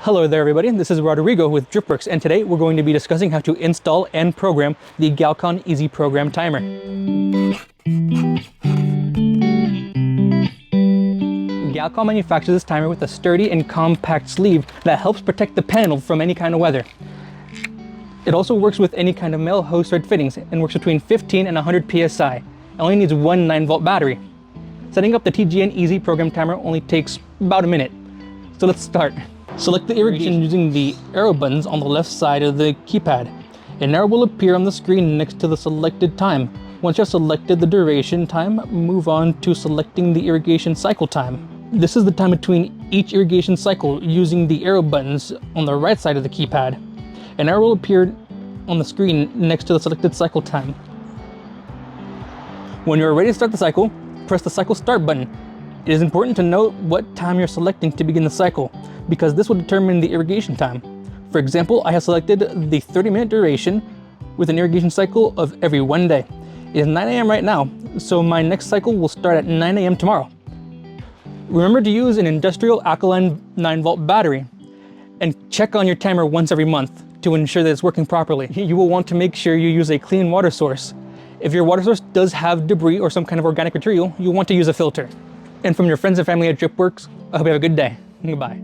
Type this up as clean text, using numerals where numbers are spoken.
Hello there everybody, this is Rodrigo with DripWorks, and today we're going to be discussing how to install and program the Galcon EZ program timer. Galcon manufactures this timer with a sturdy and compact sleeve that helps protect the panel from any kind of weather. It also works with any kind of male hose thread fittings and works between 15 and 100 PSI. It only needs one 9-volt battery. Setting up the TGN EZ program timer only takes about a minute. So let's start. Select the irrigation using the arrow buttons on the left side of the keypad. An arrow will appear on the screen next to the selected time. Once you have selected the duration time, move on to selecting the irrigation cycle time. This is the time between each irrigation cycle using the arrow buttons on the right side of the keypad. An arrow will appear on the screen next to the selected cycle time. When you're ready to start the cycle, press the cycle start button. It is important to note what time you're selecting to begin the cycle, because this will determine the irrigation time. For example, I have selected the 30-minute duration with an irrigation cycle of every 1 day. It is 9 AM right now, so my next cycle will start at 9 AM tomorrow. Remember to use an industrial alkaline 9-volt battery, and check on your timer once every month to ensure that it's working properly. You will want to make sure you use a clean water source. If your water source does have debris or some kind of organic material, you'll want to use a filter. And from your friends and family at DripWorks, I hope you have a good day. Goodbye.